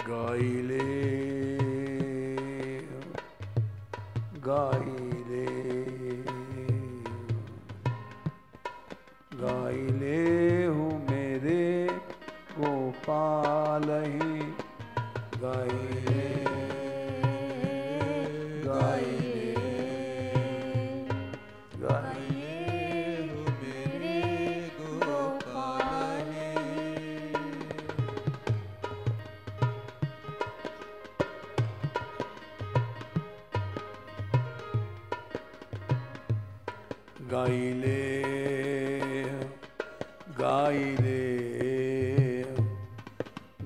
गाइले गाइले गाइले हूँ मेरे गोपाल ही गाइले गाइले गाइले हूँ मेरे गोपाल ही गाइले गाइले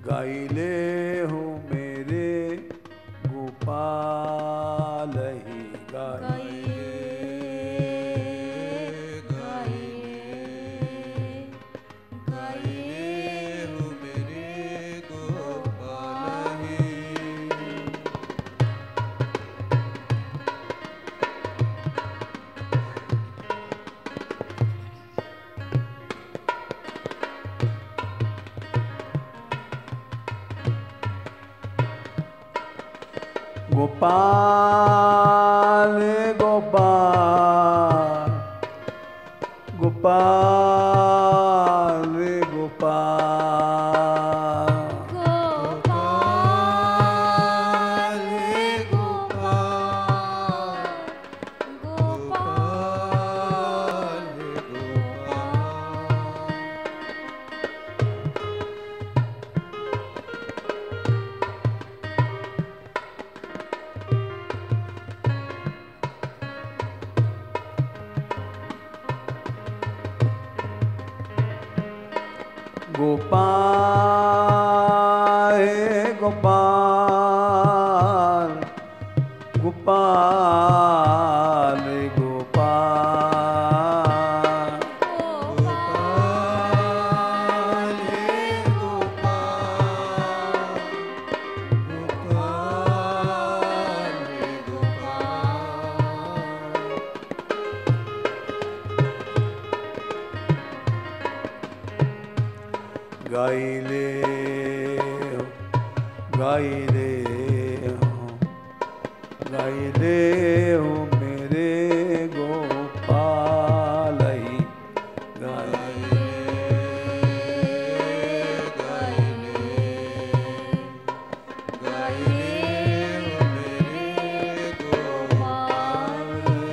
गाइले हूँ मेरे गोपाल ही गाइले गाइले गाइले हूँ मेरे गोपाल ही गोपाल गोपाल गोपाल गोपाल गोपाल गोपाल गोपाल गोपाल गोपाल गोपाल गोपाल गाइले गाइले गाइले हो मेरे गोपाल ही गाइले गाइले गाइले हो मेरे गोपाल ही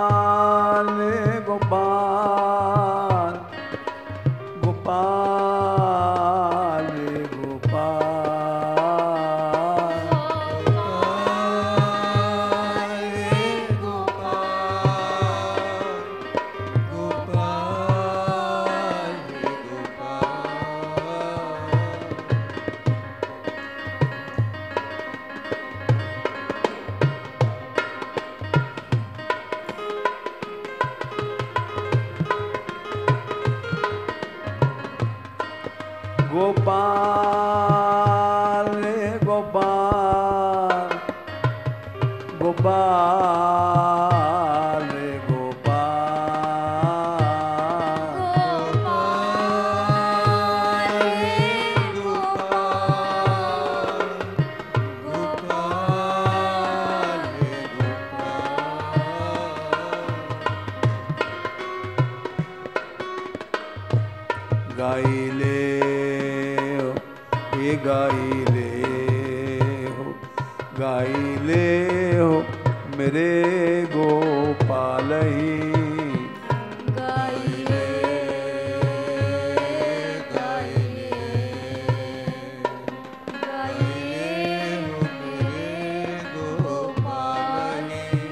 गोपाल गोपाल गोपाल गोपाल गोपाल गोपाल गाइले ये गाइले हो मेरे गोपाल गोपालहि गाइले गाइले गाइले हो मेरे गोपालहि।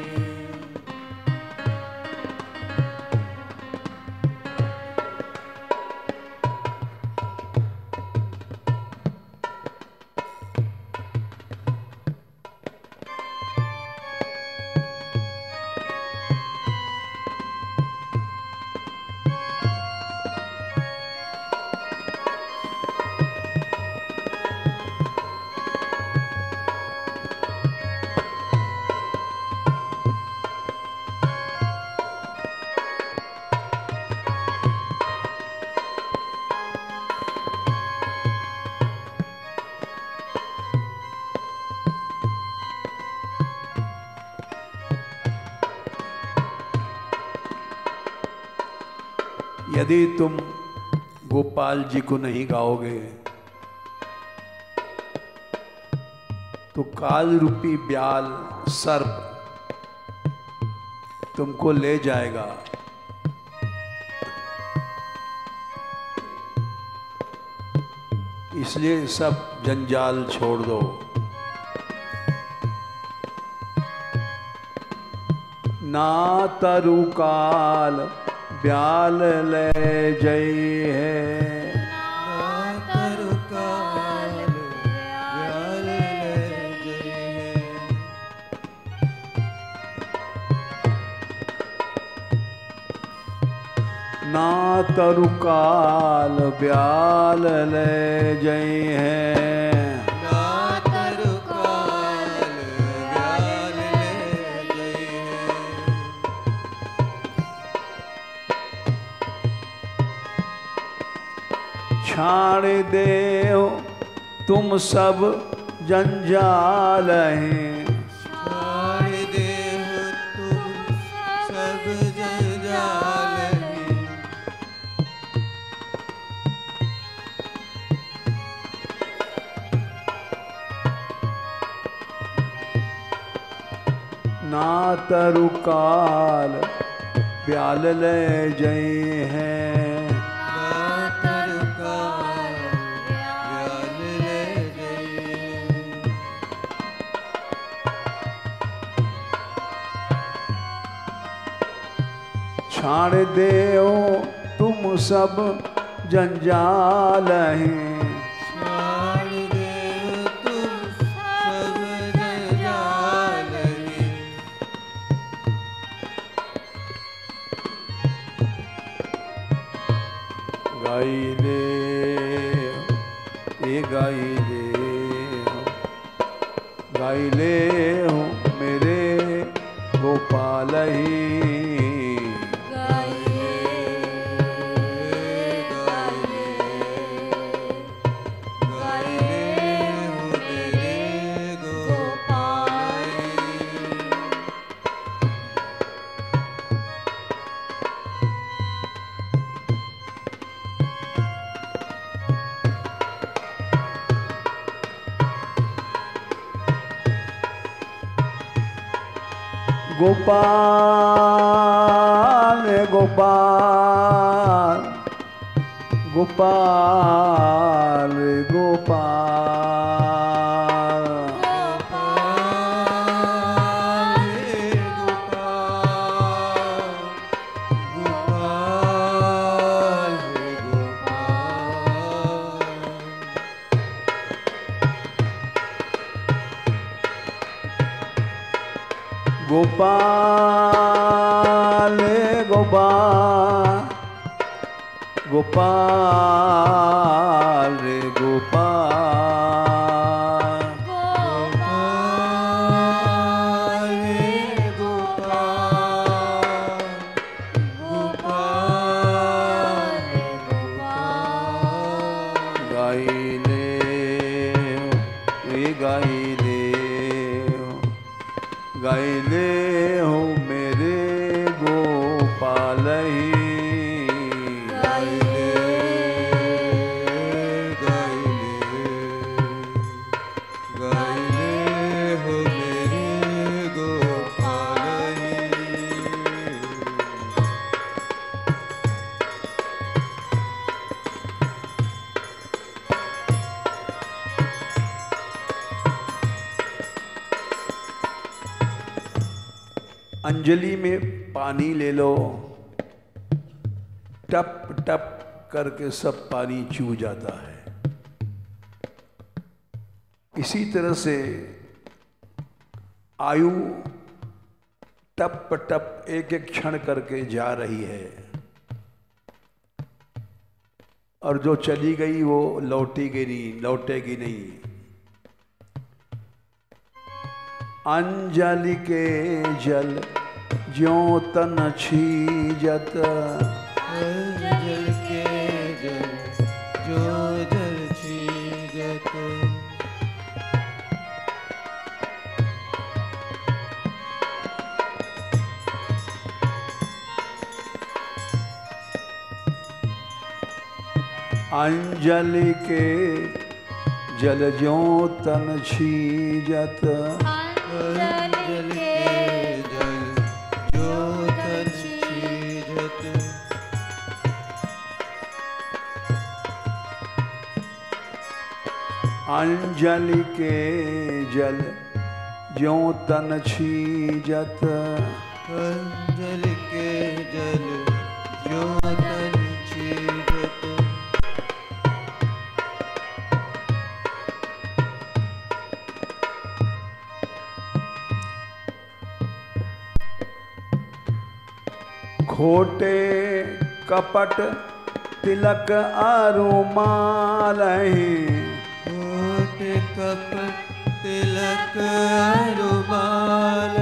यदि तुम गोपाल जी को नहीं गाओगे तो काल रूपी ब्याल सर्प तुमको ले जाएगा। इसलिए सब जंजाल छोड़ दो। ना तरु काल ब्याल ले जई है, ना तरु काल ब्याल ले जई है। ना तरु काल ब्याल ले जई है, ना तरु काल ब्याल ले जई है। छाड़ देओ तुम सब जंजाल हैं, छाड़ देहो तुम सब जंजाल हैं। ना तरु काल ब्याल ले जई है, ना तरु काल ब्याल ले जई है। छाड़ देओ तुम सब जंजाल हैं, छाड़ देहो तुम सब जंजाल हैं। गाई ले ए गाई ले हो मेरे गोपाल ही। गाइले गाइले गाइले हो मेरे गोपाल। गोपाल गोपाल गोपाल गोपाल गोपाल गोपाल गोपाल गोपाल गाइले गाइले हो मेरे गोपाल ही। गाइले गाइले अंजलि में पानी ले लो, टप टप करके सब पानी चू जाता है। इसी तरह से आयु टप टप एक एक क्षण करके जा रही है, और जो चली गई वो लौटेगी नहीं। अंजलि के जल ज्यों तन छीजत, जल के जल जो जल छीजत, अंजलि के जल ज्यों तन छीजत, जल के जल जो तन छीजत, अंजलि के जल ज्यों तन छीजत, अंजलि के जल जो तन छीजत, खोटे कपट तिलक आरुमाल, खोटे कपट तिलक रुमाल,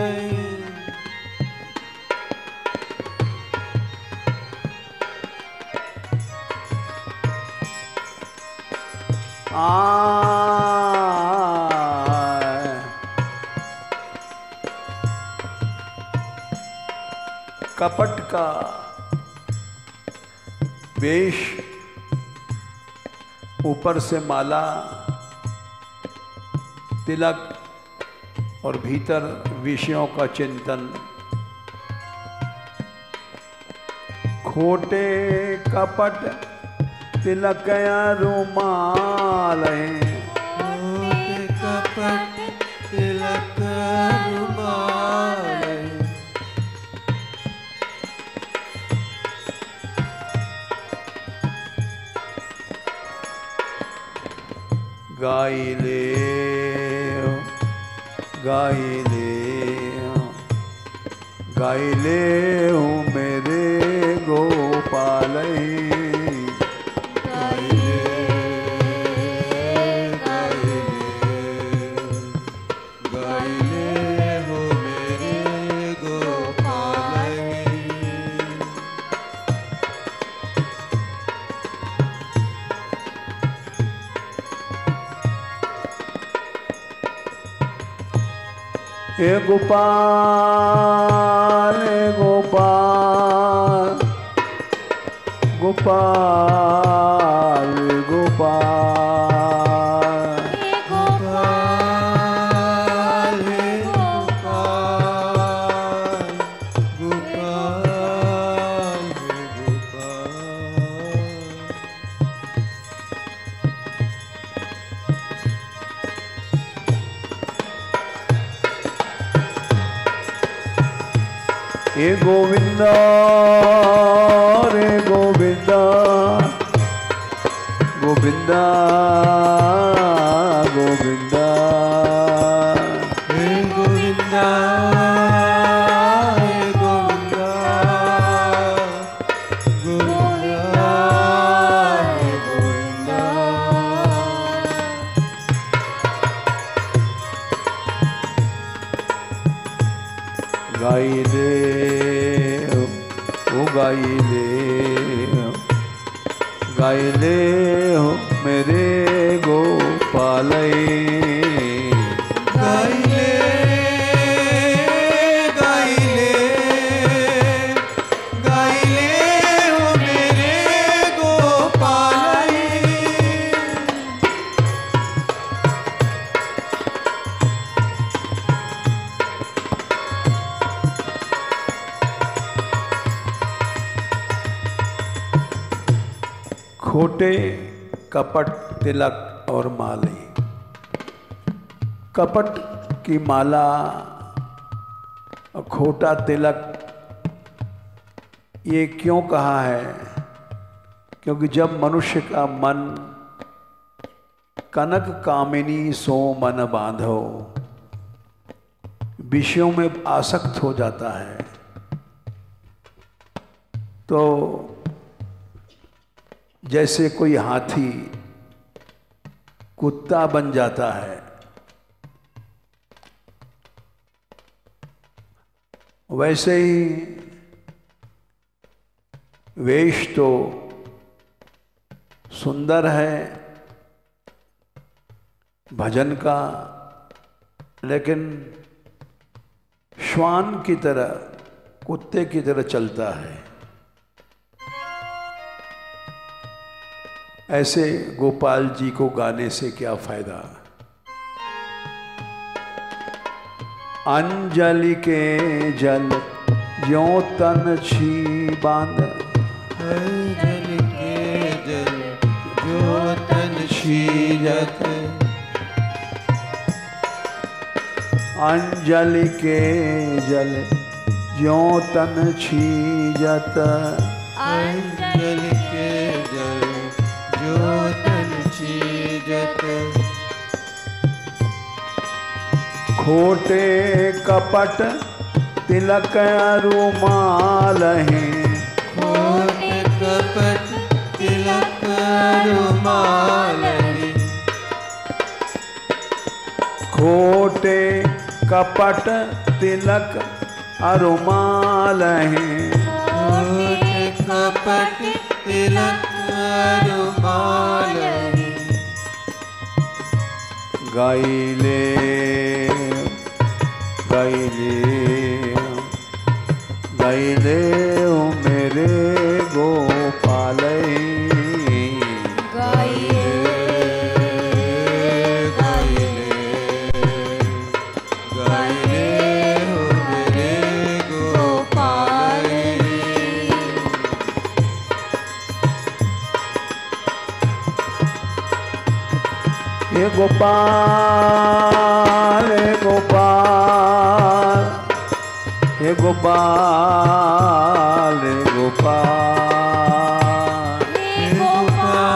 कपट का वेश, ऊपर से माला, तिलक और भीतर विषयों का चिंतन। खोटे कपट तिलक रुमाल, खोटे कपट तिलक रुमाल, गाइले गाइले गाइले हूँ मेरे गोपाल, गाइले गाइले गाइले हो मेरे गोपाल, हे गोपाल गोपाल गोपाल गोपाल, गोपाल हे गोपाल, गोपाल हे गोपाल, हे गोविंदा रे गोविंदा गोविंदा गोविंदा, हे गोविंदा हे गोविंदा, गोविंदा हे गोविंदा, गाइले ओ गाइले गाइले हो मेरे गोपाल, गाइले गाइले गाइले हो मेरे गोपाल, खोटे कपट तिलक और माले। कपट की माला खोटा तिलक ये क्यों कहा है? क्योंकि जब मनुष्य का मन कनक कामिनी सो मन बांधो विषयों में आसक्त हो जाता है तो जैसे कोई हाथी कुत्ता बन जाता है, वैसे ही वेश तो सुंदर है भजन का, लेकिन श्वान की तरह, कुत्ते की तरह चलता है। ऐसे गोपाल जी को गाने से क्या फायदा? अंजलि के जल ज्यों तन छी बांध, अंजलि के जल ज्यों तन छीजत, अंजलि के जल ज्यों तन छीजत, अंजलि के जल ज्यों तन छीजत, खोटे कपट तिलक रुमाल हैं, खोटे कपट तिलक रुमाल हैं, खोटे कपट तिलक रुमाल हैं, खोटे कपट तिलक रुमाल हैं, गाइले गाइले गाइले ओ मेरे गोपाल, गाइले गाइले गाइले हो मेरे गोपाल, हे गोपाल हे गोपाल हे गोपाल हे गोपाल, हे गोपाल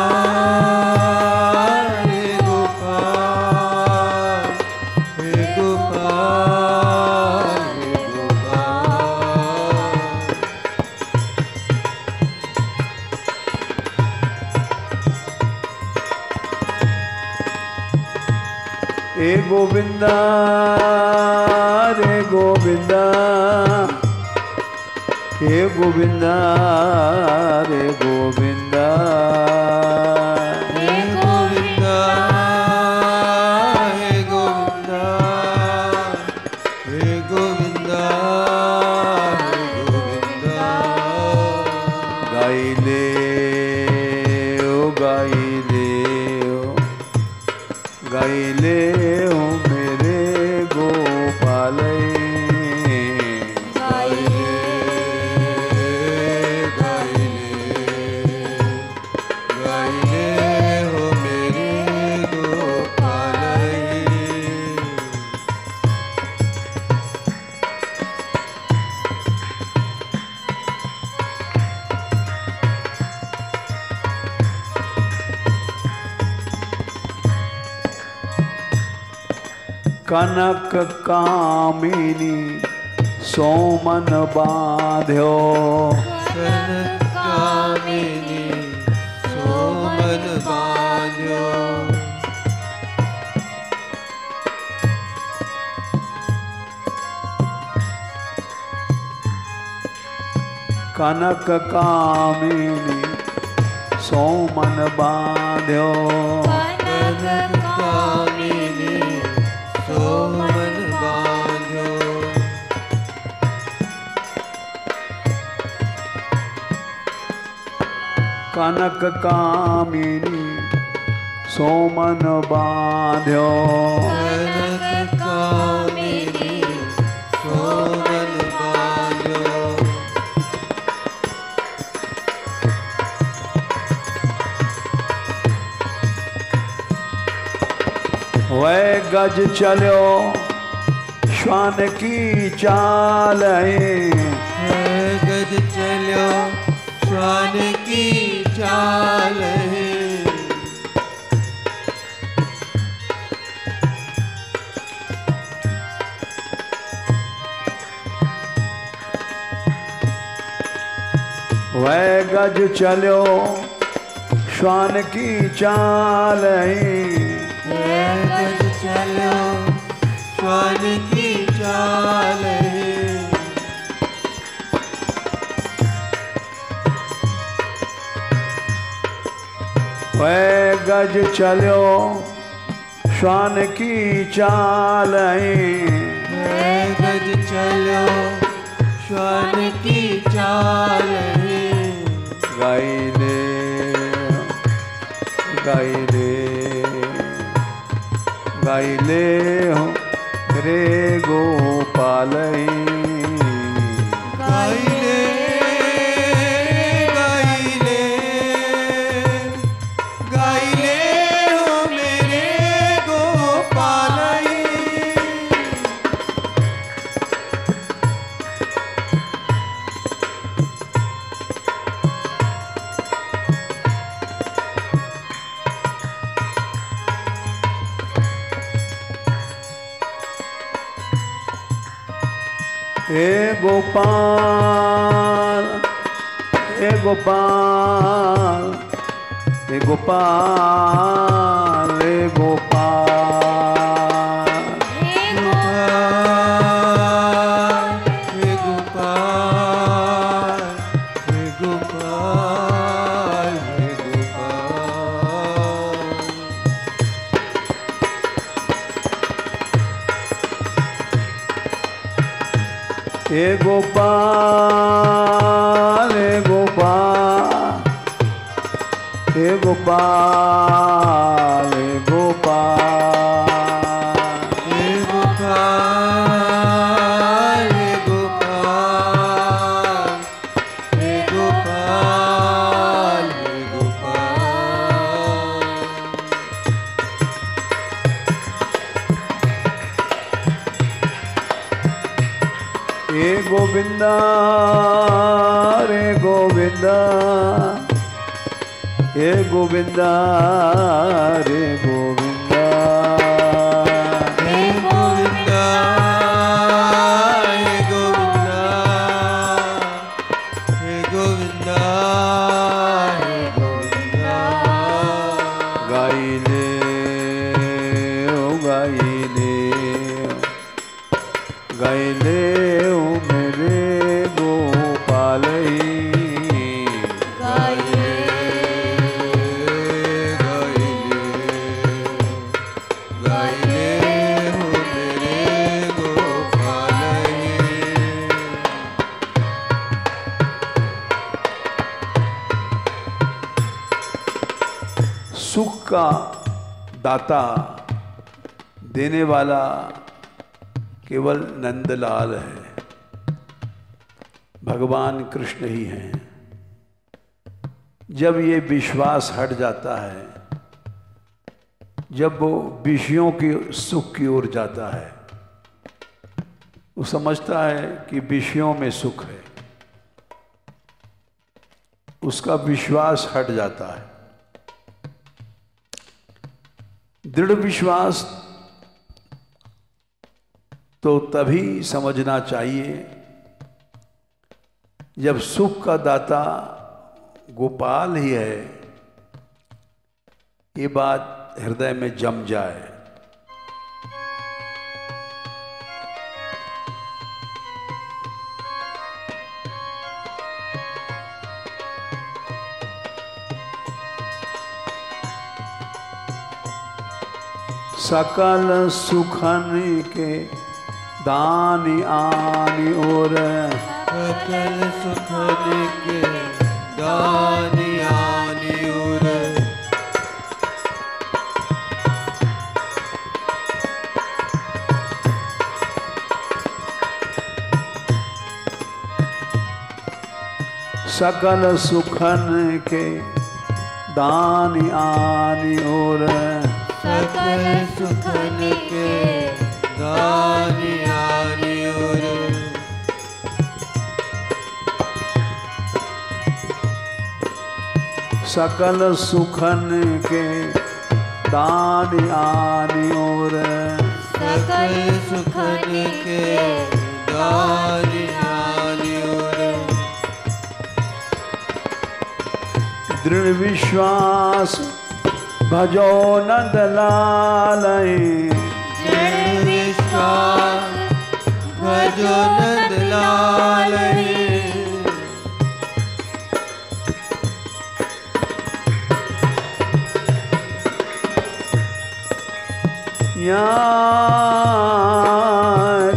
हे गोपाल हे गोपाल हे गोपाल, हे गोविंदा रे गोविंदा, हे गोविंदा रे गोविंदा, हे गोविंदा हे गोविंदा हे गोविंदा हे गोविंदा, गाइले ओ गाइले ओ गाइले ओ मेरे गोपाल, गाइले गाइले गाइले हो मेरे गोपाल, कनक कामिनी सोमन बांध्यो, कनक कामिनी सोमन बांध्यो, कनक कामिनी सोमन बांध्यो, कनक कामिनी सोमन बांध्यो, कनक कामिनी सोमन बांध्यो, कनक कामिनी सोमन बांध्यो, वै गज चलो श्वान की चाल गज चलो श्वान की चाल वह गज चलो श्वान की चाल गज चलो श्वान की चाल वह गज चलो श्वान की चाल गज चलो श्वान की चाल गाइले गाइले गाइले हो रे गोपाल गाइले गाइले गाइले हो मेरे गोपाल हे गोपाल हे गोपाल हे गोपाल हे गोपाल हे गोपाल हे गोपाल हे गोपाल हे हे गोपाल हे गोपाल हे गोपाल हे गोपाल हे गोपाल हे गोपाल हे गोपाल हे गोपाल हे गोविंदा रे गोविंदा हे गोविंदा रे गोविंदा हे गोविंदा हे गोविंदा हे गोविंदा हे गोविंदा गाइले ओ गाइले गाइले ओ मेरे गोपाल गाइले गाइले गाइले हो मेरे गोपाल सुख का दाता देने वाला केवल नंदलाल है, भगवान कृष्ण ही हैं। जब ये विश्वास हट जाता है, जब वो विषयों की सुख की ओर जाता है, वो समझता है कि विषयों में सुख है, उसका विश्वास हट जाता है। दृढ़ विश्वास तो तभी समझना चाहिए जब सुख का दाता गोपाल ही है, ये बात हृदय में जम जाए। सकल सुखन के दानी आनी और सकल सुखन के दानी आनी और सकल सुखन के दानी आनी और सकल सुखन के दानी सकल सुखन के दान आनी और सकल सुखन के दान आनी और दृढ़ विश्वास भजो नंद लाल दृढ़ विश्वास भजो नंद लाल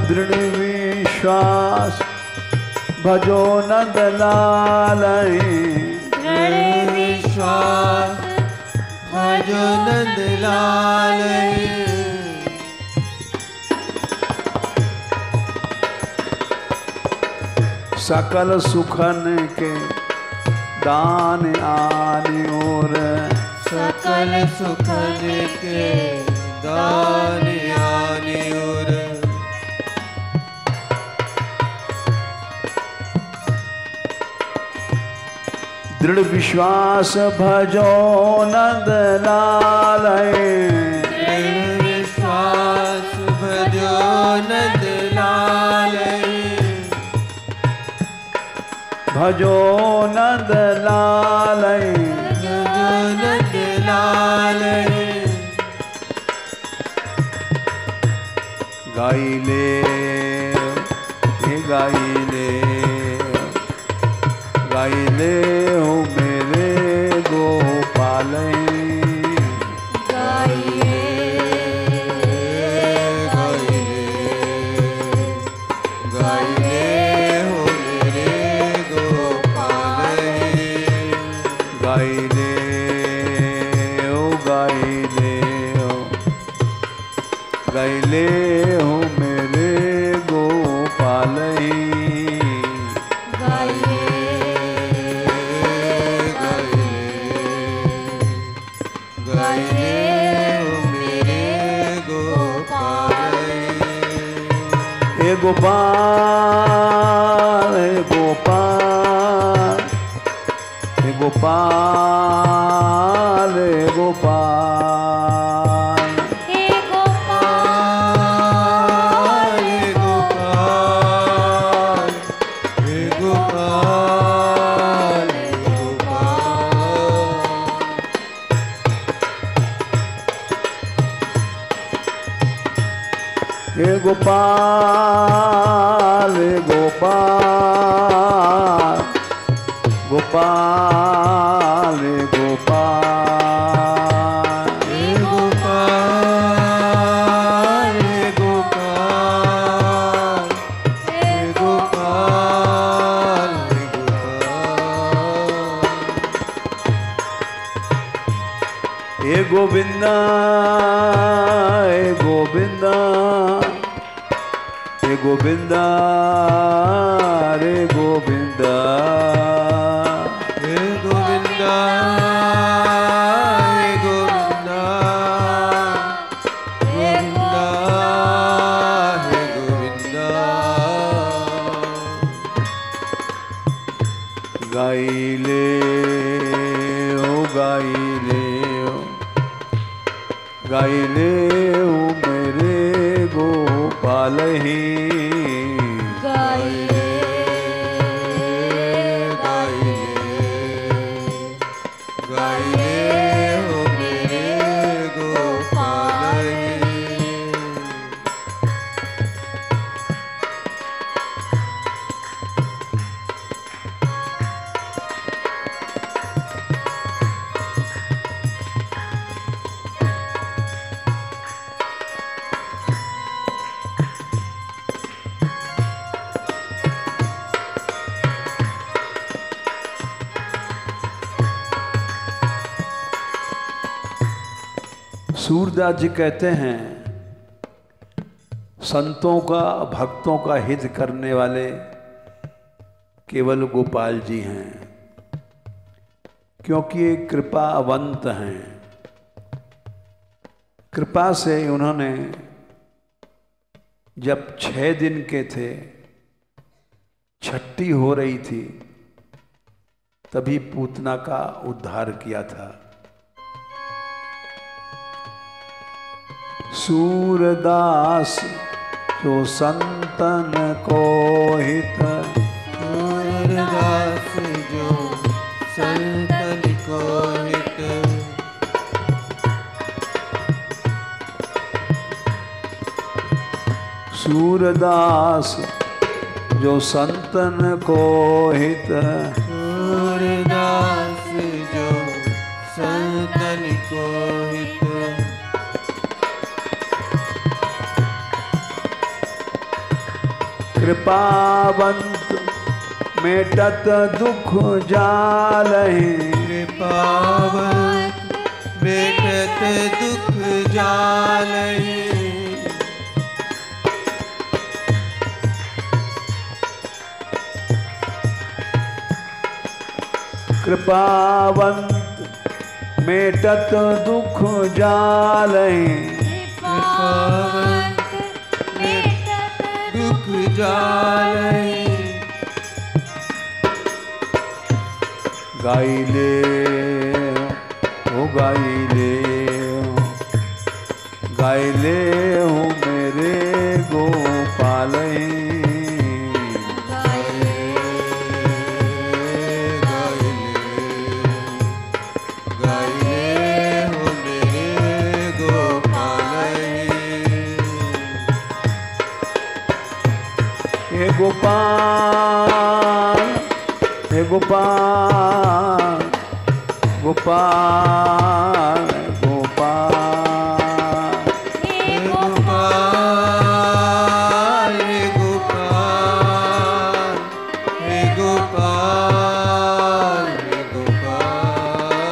दृढ़ विश्वास भजो नंद लाल दृढ़ विश्वास भजो नंद लाल सकल सुखन के दान आनी और सकल सुखन के दान आनी और दृढ़ विश्वास भजो नंद लाल दृढ़ विश्वास भजो नंद लाल भजो नंद लाल भजो नंद लाल गाइले ये गाइले गाइले हो मेरे गोपाल गाइले गाइले गाइले हो मेरे गोपाल गाइले हो गाइले हो गाइले हो मेरे गोपाल गोपाल गोपाल गोपाल गोपाल गोपाल गोपाल गोपाल हे गोपाल गोपाल गोपाल गोपाल हे गोपाल गोपाल हे गोपाल हे गोविंदा हे गोविंदा हे गोविंदा रे गोविंदा हे गोविंदा हे गोविंदा गोविंदा हे गोविंदा गाइले हो गाइले हो गाइले हो मेरे गोपाल ही गाइले गाइले गाइले हो मेरे गोपाल सूरदास जी कहते हैं संतों का भक्तों का हित करने वाले केवल गोपाल जी हैं, क्योंकि ये कृपावंत हैं। कृपा से उन्होंने जब 6 दिन के थे, छठी हो रही थी, तभी पूतना का उद्धार किया था। सूरदास जो संतन को हित, सूरदास जो संतन को हित, सूरदास जो संतन को हित, सूरदास जो संतन को हित, कृपावंत मेटत दुख जालहि, कृपावंत मेटत दुख जालहि, कृपावंत मेटत दुख जालहि, कृपावंत मेटत दुख जालहि, गाइले हो गाइले गाइले हो मेरे गोपाल, हे गोपाल हे गोपाल गोपाल गोपाल, हे गोपाल हे गोपाल हे गोपाल हे गोपाल,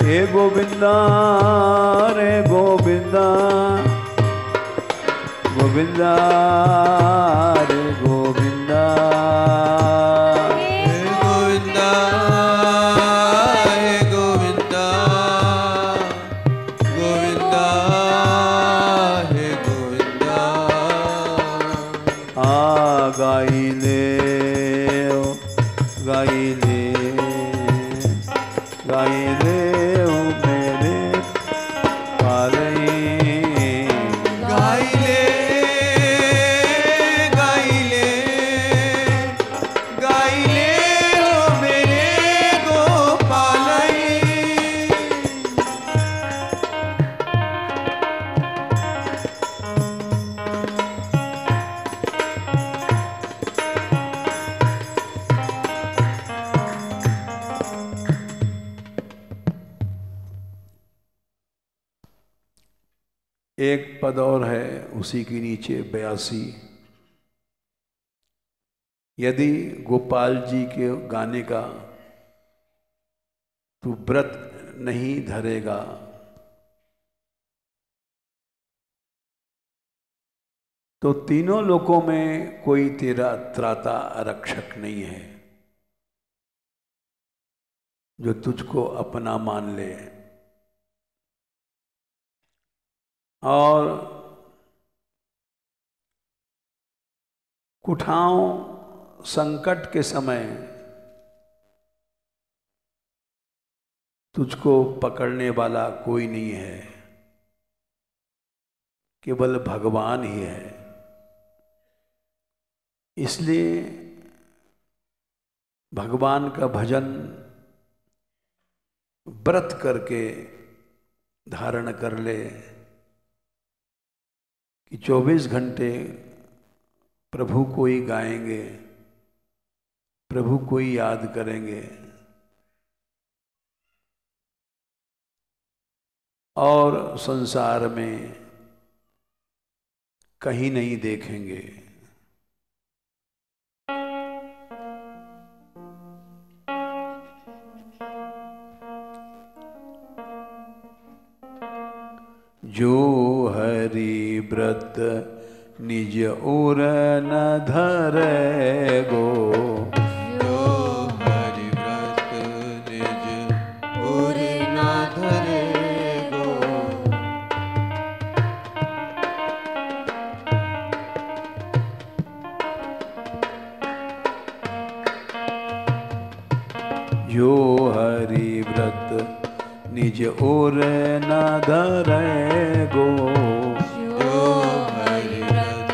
हे गोविंदा रे गोविंदा गोविंदा रे गोविंदा, हे गोविंदा हे गोविंदा गोविंदा हे गोविंदा, आ गाइले गाइले गाइले हो मेरे पालई, गाइले गाइले गाइले हो मेरे गोपालई, एक पद और है उसी के नीचे 82। यदि गोपाल जी के गाने का तू व्रत नहीं धरेगा तो तीनों लोकों में कोई तेरा त्राता रक्षक नहीं है जो तुझको अपना मान ले। और कुठाओं संकट के समय तुझको पकड़ने वाला कोई नहीं है, केवल भगवान ही है। इसलिए भगवान का भजन व्रत करके धारण कर ले कि 24 घंटे प्रभु को ही गाएंगे, प्रभु को ही याद करेंगे और संसार में कहीं नहीं देखेंगे। जो हरि व्रत निज उर न धरे गो, जो हरि व्रत निज उर न धरे गो, जो हरि व्रत निज ओर न धरे गो, जो हरि व्रत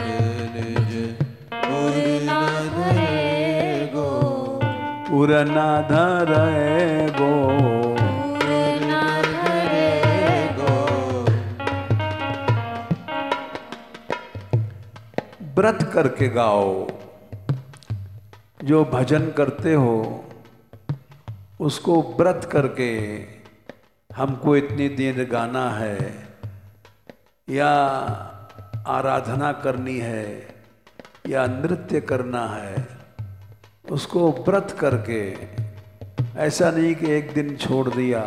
निज उर न धरे गो, उर न धरे गो, उर न धरे गो। व्रत करके गाओ। जो भजन करते हो उसको व्रत करके हमको इतनी देर गाना है या आराधना करनी है या नृत्य करना है, उसको व्रत करके, ऐसा नहीं कि एक दिन छोड़ दिया,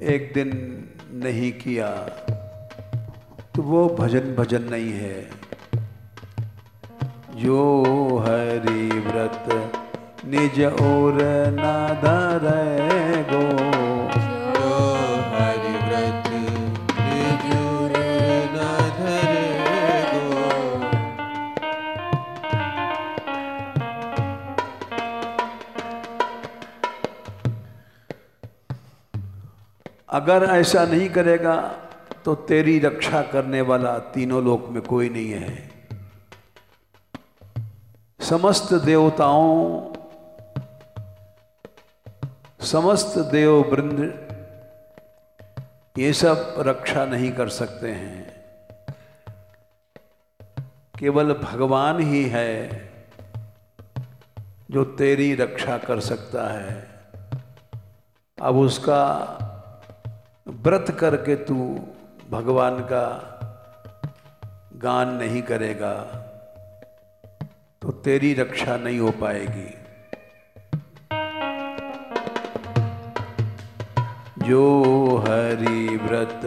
एक दिन नहीं किया, तो वो भजन नहीं है। जो हरि व्रत निज ओर न धरे गो, जो हरि व्रत निज उर न धरे गो, अगर ऐसा नहीं करेगा तो तेरी रक्षा करने वाला तीनों लोक में कोई नहीं है। समस्त देवताओं, समस्त देव वृंद ये सब रक्षा नहीं कर सकते हैं। केवल भगवान ही है जो तेरी रक्षा कर सकता है। अब उसका व्रत करके तू भगवान का गान नहीं करेगा तो तेरी रक्षा नहीं हो पाएगी। जो हरि व्रत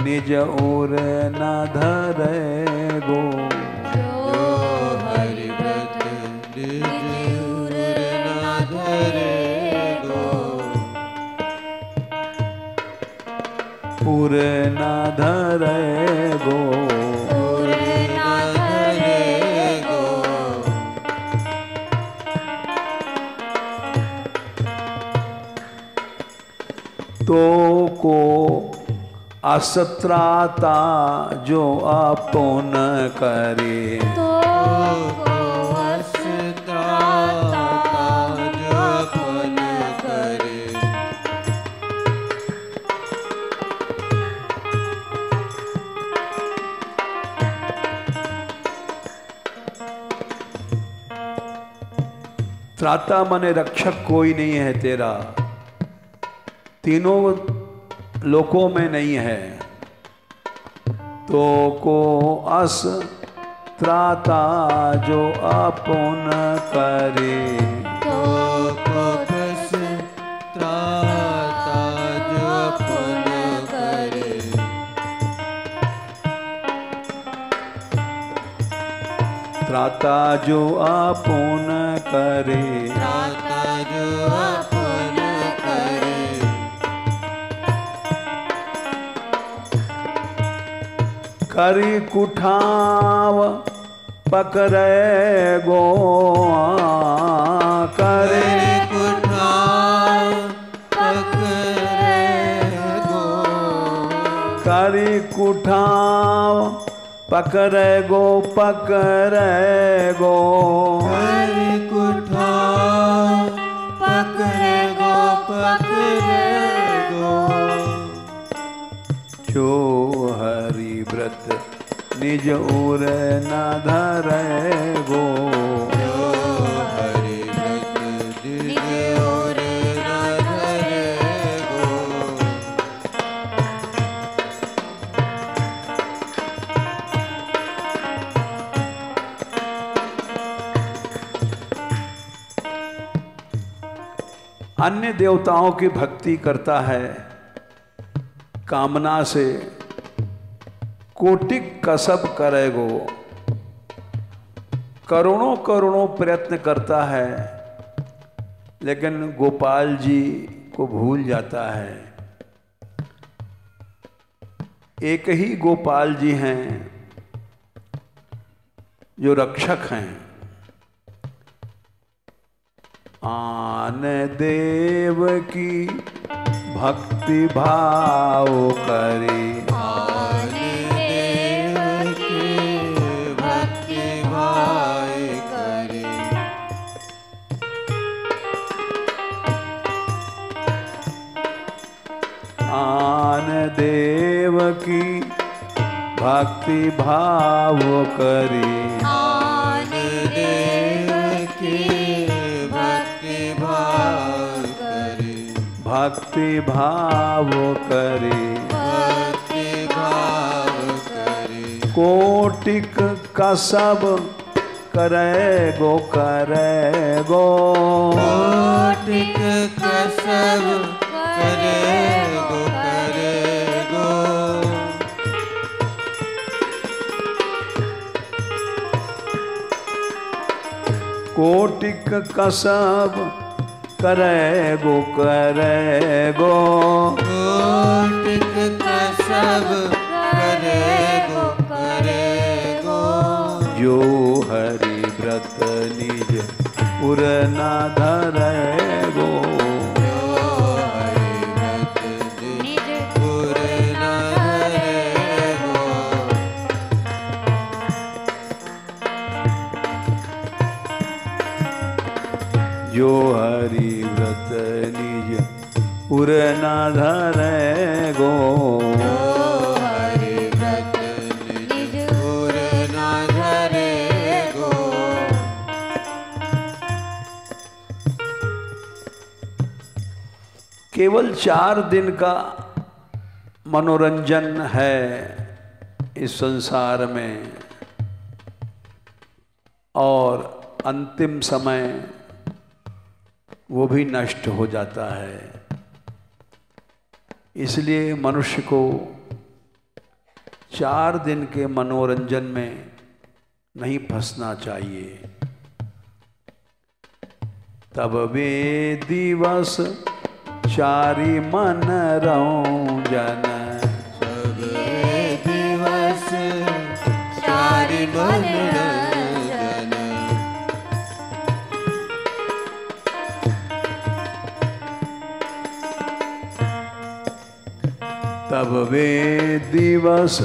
निज ओर न धरे गो, जो हरि व्रत निज उर न धरे गो, उर न धरे गो, उर न धरे गो, तो को असत्राता जो आपन करे, तो को अस्त्राता जो अपन करे, त्राता माने रक्षक कोई नहीं है तेरा, तीनों लोकों में नहीं है। तो को अस त्राता जो आपन करे, तो को अस्त्राता जो अपन करे, त्राता जो आपन करे, त्राता जो अपन करे, करी कुठाव पकड़े गो, करे कुठाव पकड़े गो, करी कुठाव पकड़े गो, पकड़े गो, हरि कुठाव पकड़े गो, पकड़े गो, जो हरि व्रत निज ओर न धरे गो, जो हरि व्रत निज ओर न धरे गो, अन्य देवताओं की भक्ति करता है कामना से, कोटि कसब करेगो, करोड़ों करोड़ों प्रयत्न करता है लेकिन गोपाल जी को भूल जाता है। एक ही गोपाल जी हैं जो रक्षक हैं, आन देव की भक्ति भाव करे, आन देव की भक्ति भाव करे, आन देव की भक्ति भाव करे, आन देव की भक्ति भाव करे, भक्ति भाव करे, भक्ति भाव करे, कोटिक का सब करेगो करेगो, कोटिक का सब करेगो करेगो, कोटिक का सब करेगो करेगो, कोटिक का सब करेगो करेगो, जो हरि व्रत निज उर न धरेगो, जो हरि व्रत निज उर न धरेगो, जो हरि व्रत निज उर न धरेगो, जो हरि व्रत निज उर न धरेगो, केवल 4 दिन का मनोरंजन है इस संसार में, और अंतिम समय वो भी नष्ट हो जाता है। इसलिए मनुष्य को 4 दिन के मनोरंजन में नहीं फंसना चाहिए। तब वे दिवस 4 मन रंजन, सब दिवस 4 मन रंजन, तब वे दिवस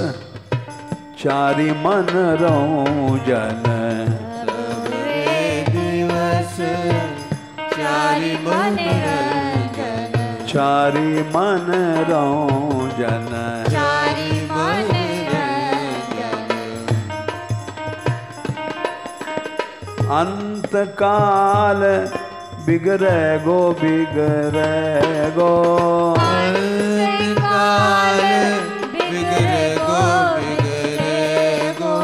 4 मन रंजन, सब दिवस 4 मन रंजन, 4 मन रंजन, 4 मन रंजन, अंत काल बिगड़ेगो बिगड़ेगो, अंत काल बिगड़ेगो बिगड़ेगो,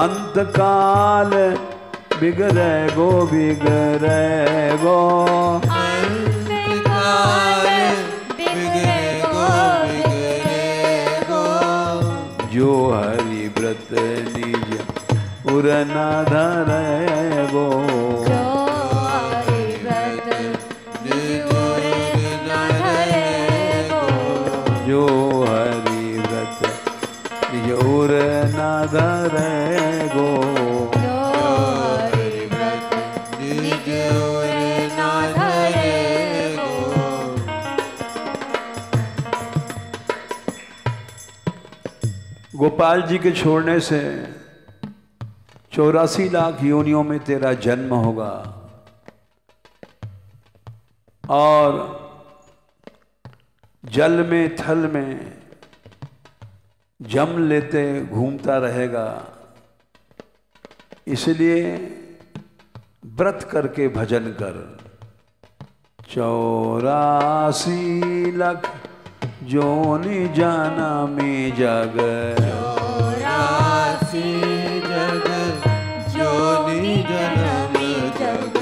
अंत काल बिगड़ेगो बिगड़ेगो, अंत काल बिगड़ेगो बिगड़ेगो, जो हरि व्रत निज उर न धरेगो, जो हरि व्रत निज उर न धरेगो, जो हरि व्रत निज उर न धरेगो, जो हरि व्रत निज उर न धरेगो, गोपाल जी के छोड़ने से 84 लाख योनियों में तेरा जन्म होगा, और जल में थल में जम लेते घूमता रहेगा। इसलिए व्रत करके भजन कर। 84 लाख जोनि जनमी जग, 84 जग जोनि जनमी जग,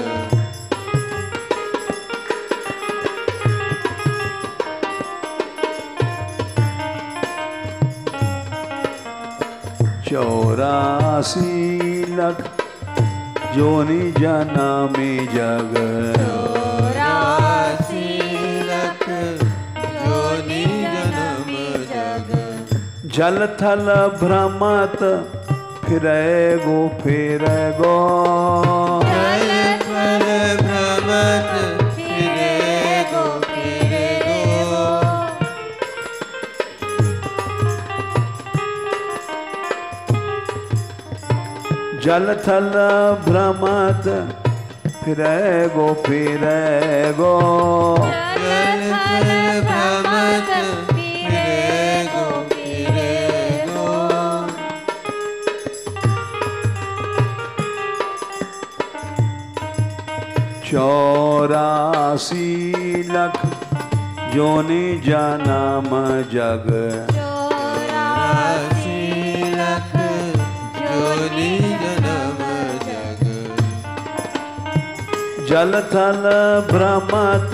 84 लाख जोनि जनमी जग, 84 लाख जोनि जनम जग, जल थल भ्रमत फिरे गो फिरे गो। जल थल भ्रमत फिरे गो फिरे गो। जल थल भ्रमत फिरे गो फिरे गो। जल थल भ्रमत फिरे गो फिरे गो। 84 लख जोनि जन्म जग। 84 लख जोनि जन्म जग। जल थल भ्रमत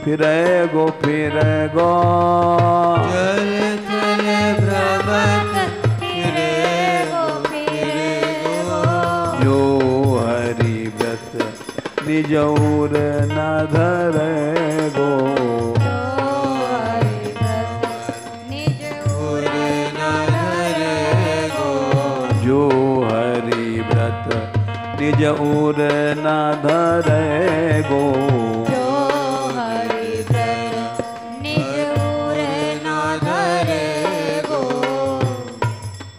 फिरे गो फिरे गो। जल थल भ्रमत फिरे गो फिरे गो। जो हरि व्रत निज उर न धरे गो। जो हरि व्रत निज उर न धरे गो।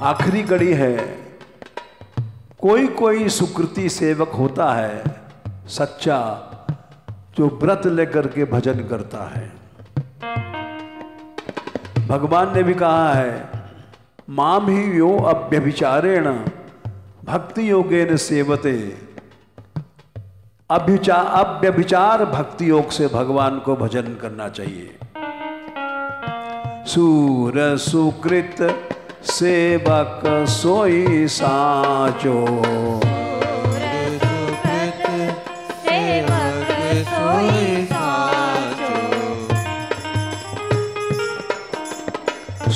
आखिरी कड़ी है। कोई कोई सुकृति सेवक होता है सच्चा, जो व्रत लेकर के भजन करता है। भगवान ने भी कहा है, माम ही यो अव्यभिचारेण भक्ति योगेन सेवते। अव्यभिचार भक्ति योग से भगवान को भजन करना चाहिए। सूर सुकृत सेवक सोई साचो।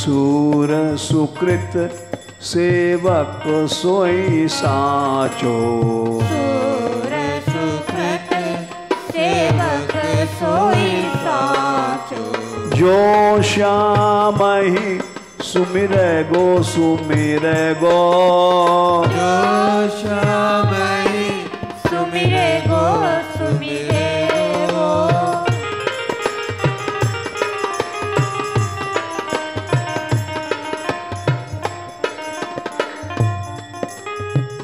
सूर सुकृत सेवक सोई साचो। सूर सुकृत सेवक सोई साचो। जो श्याम ही सुमिरे गो सुमिरे गो। जो श्याम ही सुमिरे गो सुमिरे गो।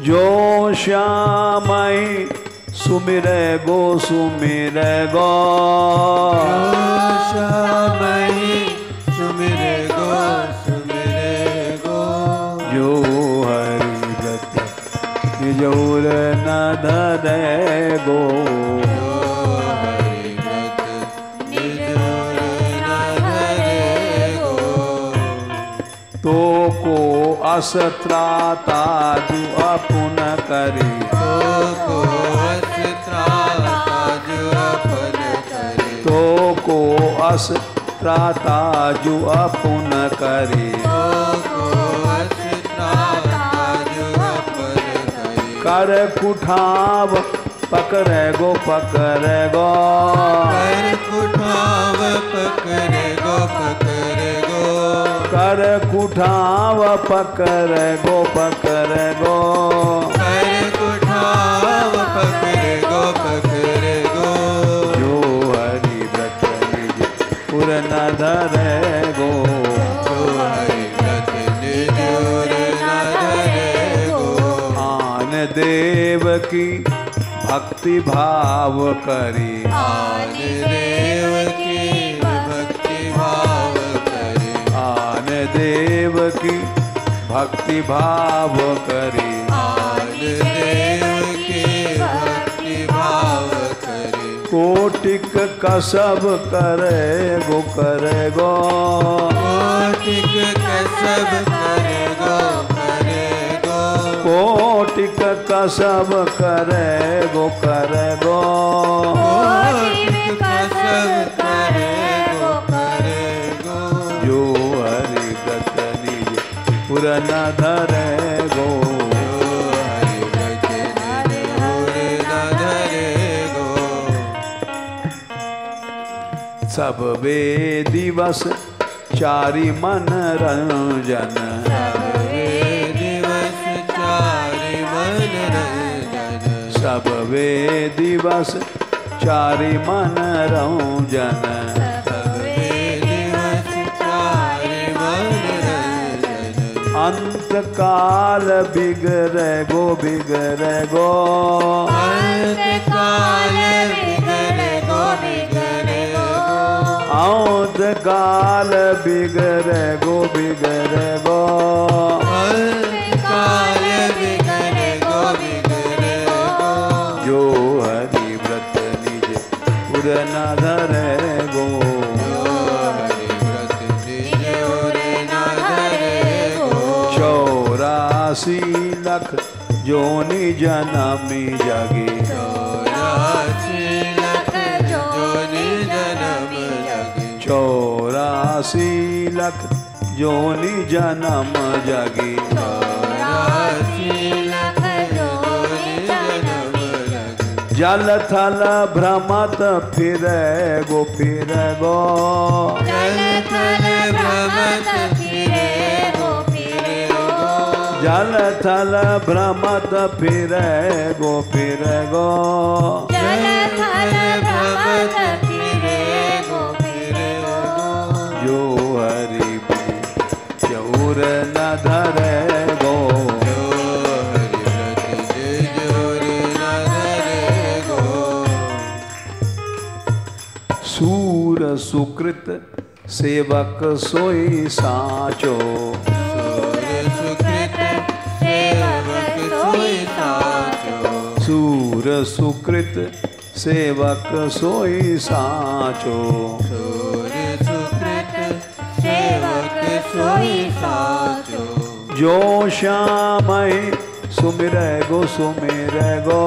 जो श्याम ही सुमिरे गो सुमिरे गो। जो श्याम ही सुमिरे गो सुमिरे गो। जो हरि व्रत निज उर न धरे गो। जो हरि व्रत निज उर न धरे गो। तो को असत्राता जो अपुन करी। तो को अस्त्राता जो अपन करे। तो को असत्राता जो अपुन करी। तो को अस्त्राता जो अपन करे। कर कुठाव पकड़े गो पकड़े गो। कर कुठाव पकड़े गो पकड़े गो। कर कुठाव पकड़े गो पकड़े गो। कर कुठाव पकड़े गो पकड़े गो। जो हरि व्रत निज उर न धरे गो। जो हरि व्रत निज उर न धरे गो। आन देव की भक्ति भाव करी। आन देव की भक्ति भाव करी। आन देव की भक्ति भाव करी। आन देव की भक्ति भाव करी। कोटिक कसब करे गो करे गो। कोटिक कसब करे गो करे गो। कोटिक कसब करे गो करे गो। कोटिक कसब करे गो करे गो। जो हरि व्रत निज उर न धरे गो। जो हरि व्रत निज उर न धरे गो। सब वे दिवस चारि मन रंजन सब वे दिवस चारि मन रंजन अंत काल बिगड़े गो बिगड़े गो अंत काल बिगड़े गो बिगड़े गो अंत काल बिगड़े गो बिगड़े गो अंत काल बिगड़े गो बिगड़े गो जो हरि व्रत निज उर न धरे गो 84 लख जोनि जनमी जगी 84 लख जोनि जनम जगी 84 लख जोनि जनम जगी 84 लख जोनि जनम जगी जल थल भ्रमत फिरे गो फिरे गो जल थल भ्रमत फिरे जल थल भ्रमत फिरे गो फिरे गो जल थल भ्रमत फिरे गो फिरे गो जो हरि चौर न धरे गो जो हरि व्रत जोर न धरे गो सूर सुकृत सेवक सोई साचो सूर सुकृत सेवक सोई साचो सूर सुकृत सेवक सोई साचो जो श्यामय सुमिरै गो सुमिरै गो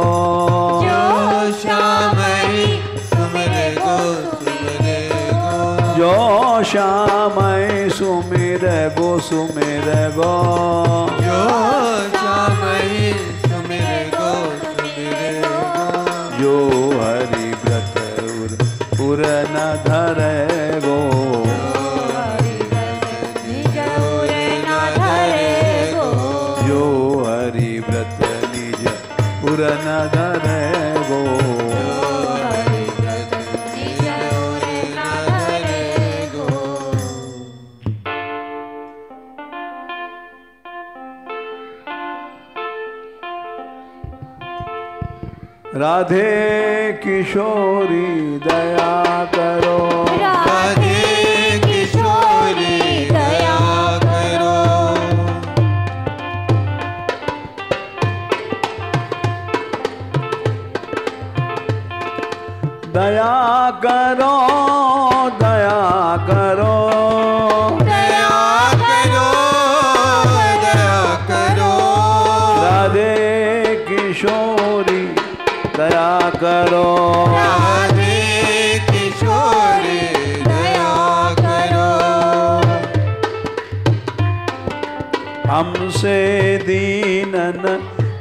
जो श्यामय सुमिरै गो सुमिरै गो जो श्यामय सुमिरै गो सुमिरै गो जो श्यामय सुमिरै गो जो हरि व्रत उर न धरे गो जो हरि व्रत निज उर न धरे गो राधे किशोरी दया करो राधे किशोरी दया करो दया करो दया करो दया करो दया करो राधे किशोरी दया करो राधे किशोरी दया करो हमसे दीनन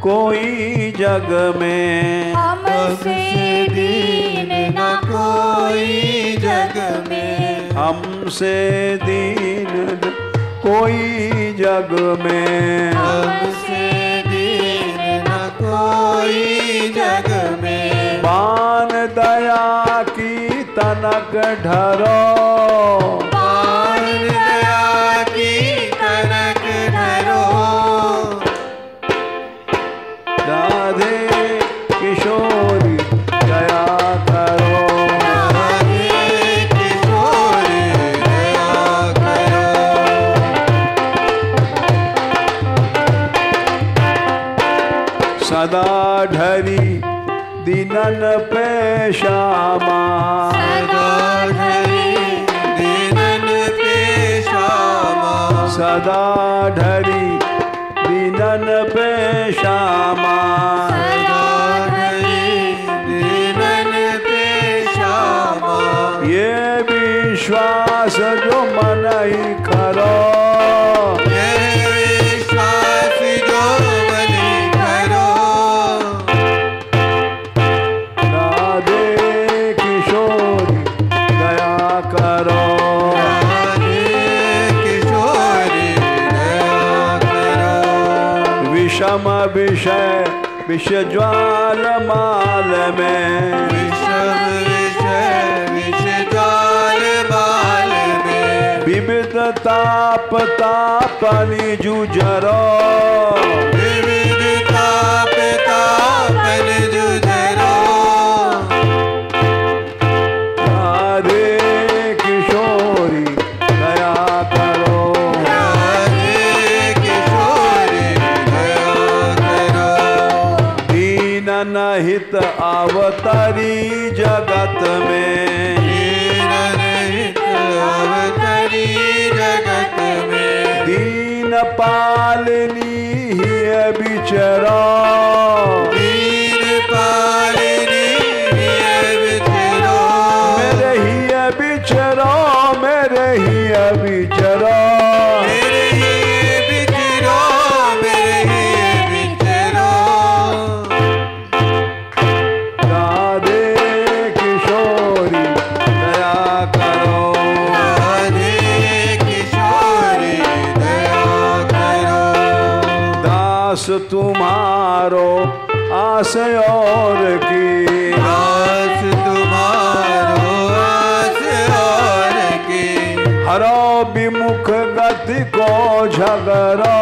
कोई जग में हमसे दीन न कोई जग में हमसे दीन कोई जग में हमसे दीन न कोई जग में बान दया की तनक ढरो बान दया की तनक ढरो राधे किशोरी दया करो राधे किशोरी दया करो सदा ढरी दीनन पे श्यामा सदा ढरी दीनन पे श्यामा सदा ढरी दीनन पे श्यामा सदा ढरी दीनन पे श्यामा ये विश्वास जो मन ही करो विषम विषय विष ज्वाल माल में, विषम विषय विष ज्वाल माल में, विविध ताप तापनि जुझरो, विविध ताप तापनि जुझरो। राधे किशोरी दया करो, राधे किशोरी दया करो। दीन हित अवतरी जगत में, दीन रहित अवतरी जगत में, दीन पालनी हिय बिचरा, दीन पालिनी हिय बिचरो, मेरे हिय बिचरा, मेरे हिय बिचरा। मेरे हिय बिचरो, मेरे हिय बिचरो। राधे किशोरी दया करो, राधे किशोरी दया करो। दास तुम्हारो आस और की, आस तुम्हारो आस और की, हरो विमुख गति को झगड़ा,